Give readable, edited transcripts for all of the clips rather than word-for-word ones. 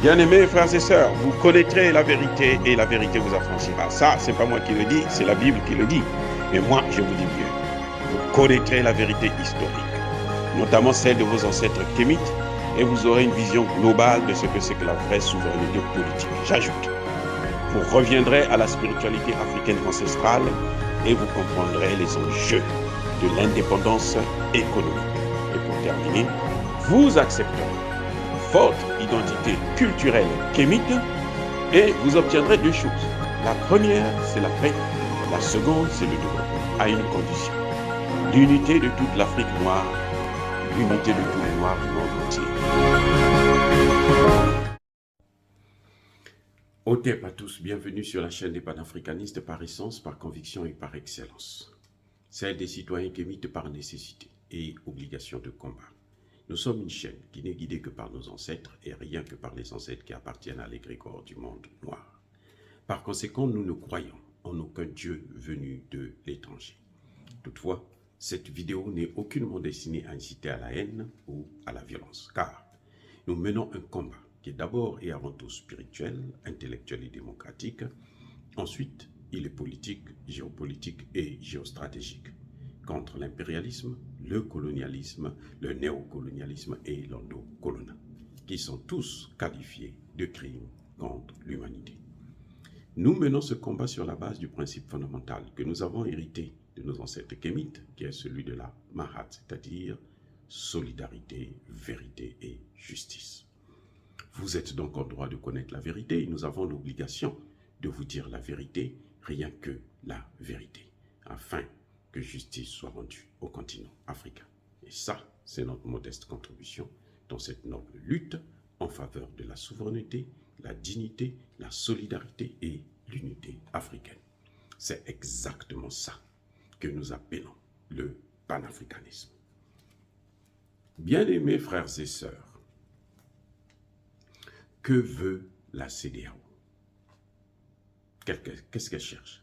Bien-aimés frères et sœurs, vous connaîtrez la vérité et la vérité vous affranchira. Ça, c'est pas moi qui le dis, c'est la Bible qui le dit. Mais moi, je vous dis bien, vous connaîtrez la vérité historique, notamment celle de vos ancêtres kémites, et vous aurez une vision globale de ce que c'est que la vraie souveraineté politique. J'ajoute, vous reviendrez à la spiritualité africaine ancestrale et vous comprendrez les enjeux de l'indépendance économique. Et pour terminer, vous accepterez votre identité culturelle kémite et vous obtiendrez deux choses. La première, c'est la paix. La seconde, c'est le développement, à une condition. L'unité de toute l'Afrique noire, l'unité de tous les Noirs du monde entier. Otep à tous, bienvenue sur la chaîne des panafricanistes par essence, par conviction et par excellence. Celle des citoyens kémites par nécessité et obligation de combat. Nous sommes une chaîne qui n'est guidée que par nos ancêtres et rien que par les ancêtres qui appartiennent à l'égrégore du monde noir. Par conséquent, nous ne croyons en aucun Dieu venu de l'étranger. Toutefois, cette vidéo n'est aucunement destinée à inciter à la haine ou à la violence, car nous menons un combat qui est d'abord et avant tout spirituel, intellectuel et démocratique. Ensuite, il est politique, géopolitique et géostratégique, contre l'impérialisme, le colonialisme, le néocolonialisme et l'endocoloniat, qui sont tous qualifiés de crimes contre l'humanité. Nous menons ce combat sur la base du principe fondamental que nous avons hérité de nos ancêtres kémites, qui est celui de la Mahat, c'est-à-dire solidarité, vérité et justice. Vous êtes donc en droit de connaître la vérité et nous avons l'obligation de vous dire la vérité, rien que la vérité, afin que justice soit rendue au continent africain. Et ça, c'est notre modeste contribution dans cette noble lutte en faveur de la souveraineté, la dignité, la solidarité et l'unité africaine. C'est exactement ça que nous appelons le panafricanisme. Bien-aimés frères et sœurs, que veut la CEDEAO? Qu'est-ce qu'elle cherche?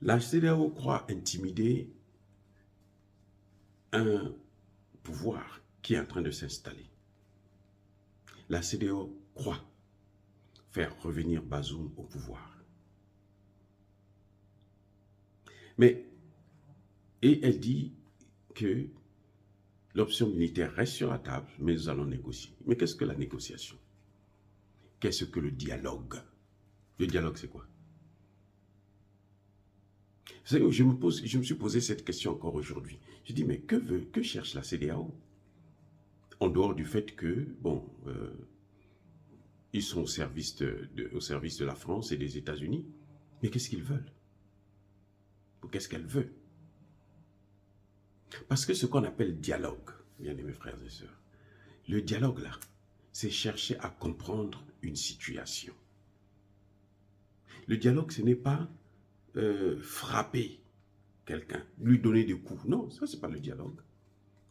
La CEDEAO croit intimider un pouvoir qui est en train de s'installer. La CEDEAO croit faire revenir Bazoum au pouvoir. Et elle dit que l'option militaire reste sur la table, mais nous allons négocier. Mais qu'est-ce que la négociation? Qu'est-ce que le dialogue? Le dialogue, c'est quoi? Je me suis posé cette question encore aujourd'hui. Je dis, mais que cherche la CEDEAO? En dehors du fait que, ils sont au service de la France et des États-Unis. Mais qu'est-ce qu'ils veulent? Ou qu'est-ce qu'elle veut? Parce que ce qu'on appelle dialogue, bien aimés frères et sœurs, le dialogue là, c'est chercher à comprendre une situation. Le dialogue, ce n'est pas frapper quelqu'un, lui donner des coups. Non, ça, c'est pas le dialogue.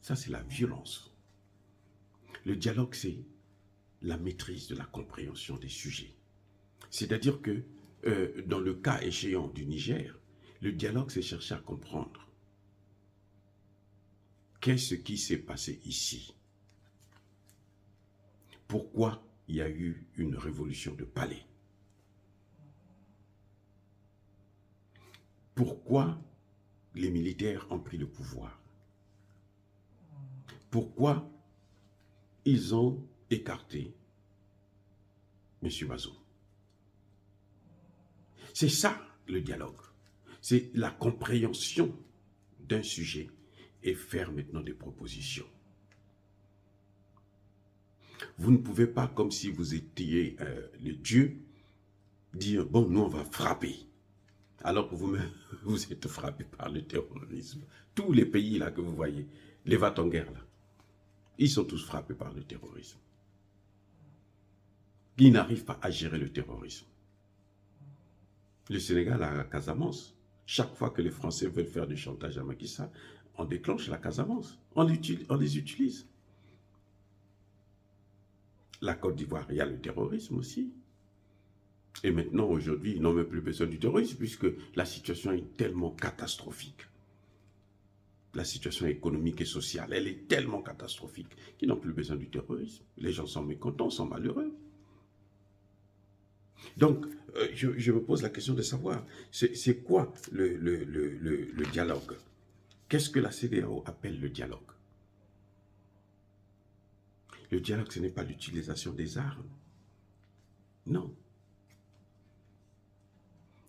Ça, c'est la violence. Le dialogue, c'est la maîtrise de la compréhension des sujets. C'est-à-dire que, dans le cas échéant du Niger, le dialogue, c'est chercher à comprendre qu'est-ce qui s'est passé ici. Pourquoi il y a eu une révolution de palais? Pourquoi les militaires ont pris le pouvoir? Pourquoi ils ont écarté M. Bazoum? C'est ça le dialogue. C'est la compréhension d'un sujet et faire maintenant des propositions. Vous ne pouvez pas, comme si vous étiez le Dieu, dire, bon, nous on va frapper. Alors que vous êtes frappé par le terrorisme. Tous les pays là que vous voyez, les va-t-en-guerre là, ils sont tous frappés par le terrorisme. Ils n'arrivent pas à gérer le terrorisme. Le Sénégal a la Casamance. Chaque fois que les Français veulent faire du chantage à Macky Sall, on déclenche la Casamance. On les utilise. La Côte d'Ivoire, il y a le terrorisme aussi. Et maintenant, aujourd'hui, ils n'ont même plus besoin du terrorisme puisque la situation est tellement catastrophique. la situation économique et sociale, elle est tellement catastrophique qu'ils n'ont plus besoin du terrorisme. Les gens sont mécontents, sont malheureux. Donc, je me pose la question de savoir, c'est quoi le dialogue? Qu'est-ce que la CEDEAO appelle le dialogue? Le dialogue, ce n'est pas l'utilisation des armes. Non.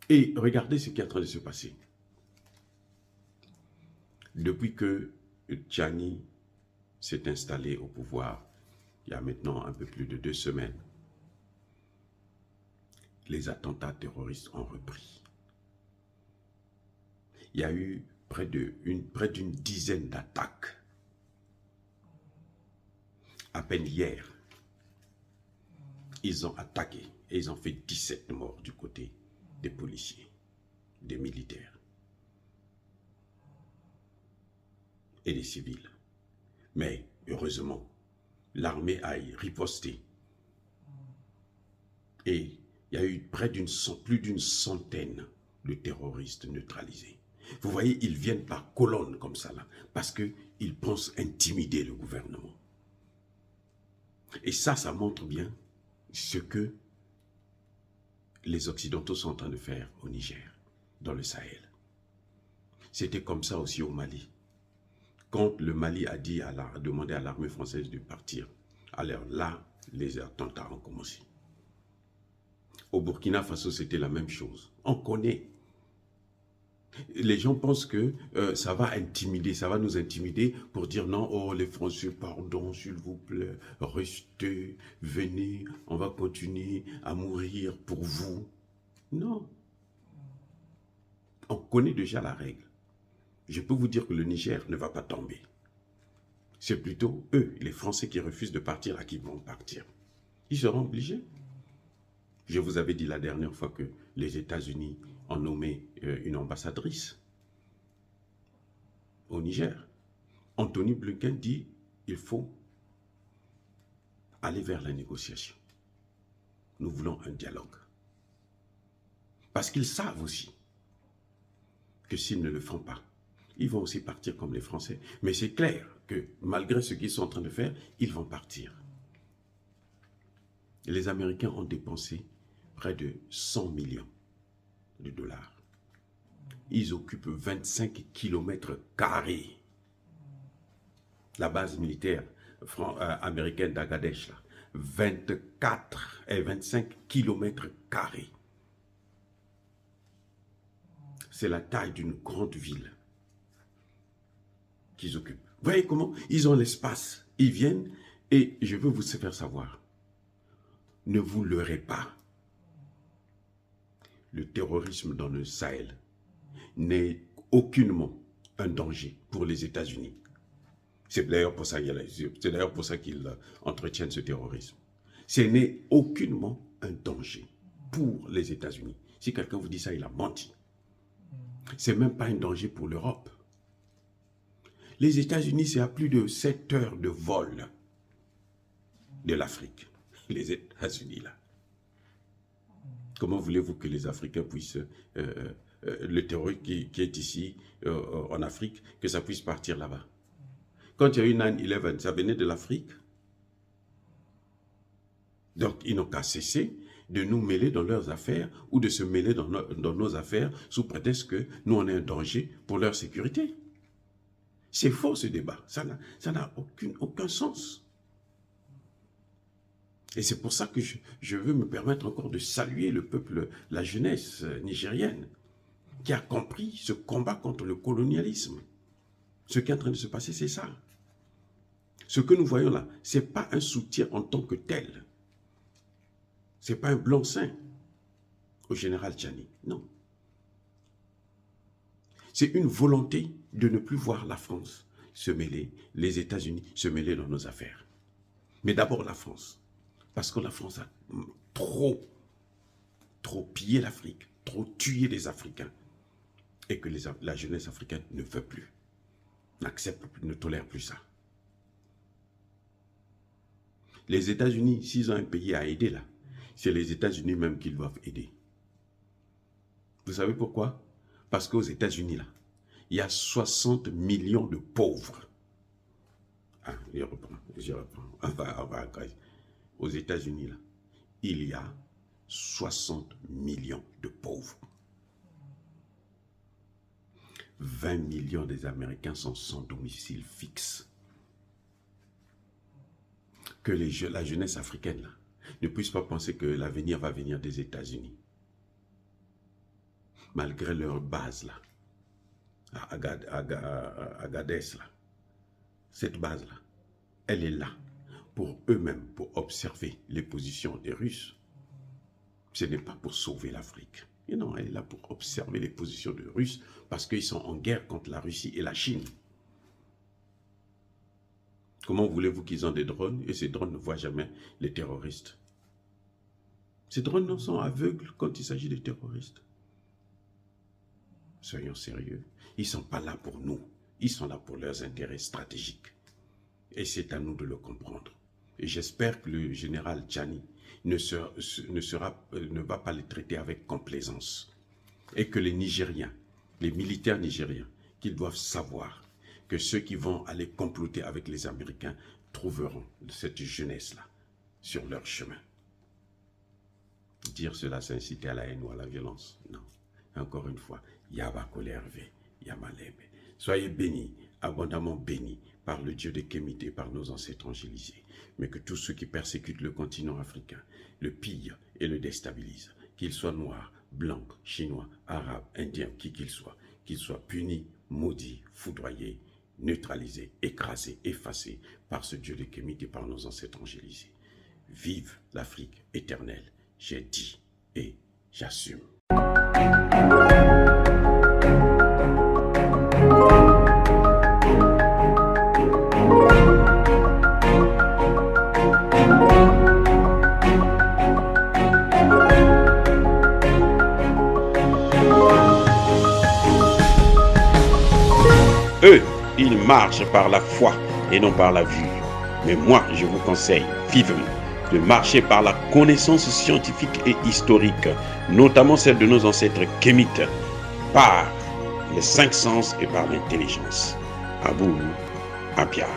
Et regardez ce qui est en train de se passer. Depuis que Tchani s'est installé au pouvoir, il y a maintenant un peu plus de 2 semaines, les attentats terroristes ont repris. Il y a eu près d'une dizaine d'attaques. À peine hier, ils ont attaqué et ils ont fait 17 morts du côté des policiers, des militaires et des civils. Mais heureusement, l'armée a riposté. Et il y a eu plus d'une centaine de terroristes neutralisés. Vous voyez, ils viennent par colonnes comme ça, là, parce qu'ils pensent intimider le gouvernement. Et ça montre bien ce que les Occidentaux sont en train de faire au Niger, dans le Sahel. C'était comme ça aussi au Mali. Quand le Mali a demandé à l'armée française de partir, alors là, les attentats ont commencé. Au Burkina Faso, c'était la même chose. On connaît. Les gens pensent que ça va intimider, ça va nous intimider pour dire non, oh les Français, pardon, s'il vous plaît, restez, venez, on va continuer à mourir pour vous. Non. On connaît déjà la règle. Je peux vous dire que le Niger ne va pas tomber. C'est plutôt eux, les Français qui refusent de partir, à qui vont partir. Ils seront obligés. Je vous avais dit la dernière fois que les États-Unis ont nommé une ambassadrice au Niger. Anthony Blinken dit il faut aller vers la négociation. Nous voulons un dialogue. Parce qu'ils savent aussi que s'ils ne le font pas, ils vont aussi partir comme les Français. Mais c'est clair que malgré ce qu'ils sont en train de faire, ils vont partir. Les Américains ont dépensé près de 100 millions de dollars. Ils occupent 25 km². La base militaire américaine d'Agadèche, 24 et 25 km². C'est la taille d'une grande ville qu'ils occupent. Vous voyez comment ils ont l'espace. Ils viennent et je veux vous faire savoir. Ne vous leurrez pas. Le terrorisme dans le Sahel n'est aucunement un danger pour les États-Unis. C'est d'ailleurs pour ça qu'ils entretiennent ce terrorisme. Ce n'est aucunement un danger pour les États-Unis. Si quelqu'un vous dit ça, il a menti. Ce n'est même pas un danger pour l'Europe. Les États-Unis, c'est à plus de 7 heures de vol de l'Afrique. Les États-Unis, là. Comment voulez-vous que les Africains puissent, le terrorisme qui est ici en Afrique, que ça puisse partir là-bas? Quand il y a eu 9/11, ça venait de l'Afrique. Donc, ils n'ont qu'à cesser de nous mêler dans leurs affaires ou de se mêler dans nos affaires sous prétexte que nous, on est un danger pour leur sécurité. C'est faux ce débat. Ça n'a aucun sens. Et c'est pour ça que je veux me permettre encore de saluer le peuple, la jeunesse nigérienne, qui a compris ce combat contre le colonialisme. Ce qui est en train de se passer, c'est ça. Ce que nous voyons là, ce n'est pas un soutien en tant que tel. Ce n'est pas un blanc-seing au général Tchani, non. C'est une volonté de ne plus voir la France se mêler, les États-Unis se mêler dans nos affaires. Mais d'abord la France. Parce que la France a trop pillé l'Afrique, trop tué les Africains. Et que la jeunesse africaine ne veut plus, n'accepte plus, ne tolère plus ça. Les États-Unis, s'ils ont un pays à aider là, c'est les États-Unis même qu'ils doivent aider. Vous savez pourquoi? Parce qu'aux États-Unis là, il y a 60 millions de pauvres. Ah, je reprends. Aux États-Unis, là, il y a 60 millions de pauvres. 20 millions des Américains sont sans domicile fixe. Que la jeunesse africaine là, ne puisse pas penser que l'avenir va venir des États-Unis. Malgré leur base là, à Agadez là, cette base là, elle est là pour eux-mêmes, pour observer les positions des Russes. Ce n'est pas pour sauver l'Afrique. Et non, elle est là pour observer les positions des Russes parce qu'ils sont en guerre contre la Russie et la Chine. Comment voulez-vous qu'ils ont des drones et ces drones ne voient jamais les terroristes? Ces drones sont aveugles quand il s'agit des terroristes. Soyons sérieux. Ils ne sont pas là pour nous. Ils sont là pour leurs intérêts stratégiques. Et c'est à nous de le comprendre. Et j'espère que le général Tchani ne va pas les traiter avec complaisance. Et que les Nigériens, les militaires nigériens, qu'ils doivent savoir que ceux qui vont aller comploter avec les Américains trouveront cette jeunesse-là sur leur chemin. Dire cela, c'est inciter à la haine ou à la violence. Non. Encore une fois, Yaba Kolerve, Yamalebe. Soyez bénis, abondamment bénis par le Dieu de Kémité, par nos ancêtres angélisés. Mais que tous ceux qui persécutent le continent africain, le pillent et le déstabilisent, qu'ils soient noirs, blancs, chinois, arabes, indiens, qui qu'ils soient punis, maudits, foudroyés, neutralisés, écrasés, effacés par ce Dieu de Kémité, par nos ancêtres angélisés. Vive l'Afrique éternelle, j'ai dit et j'assume. Eux, ils marchent par la foi et non par la vue. Mais moi, je vous conseille vivement de marcher par la connaissance scientifique et historique, notamment celle de nos ancêtres kémites, par les 5 sens et par l'intelligence. Abou Apia.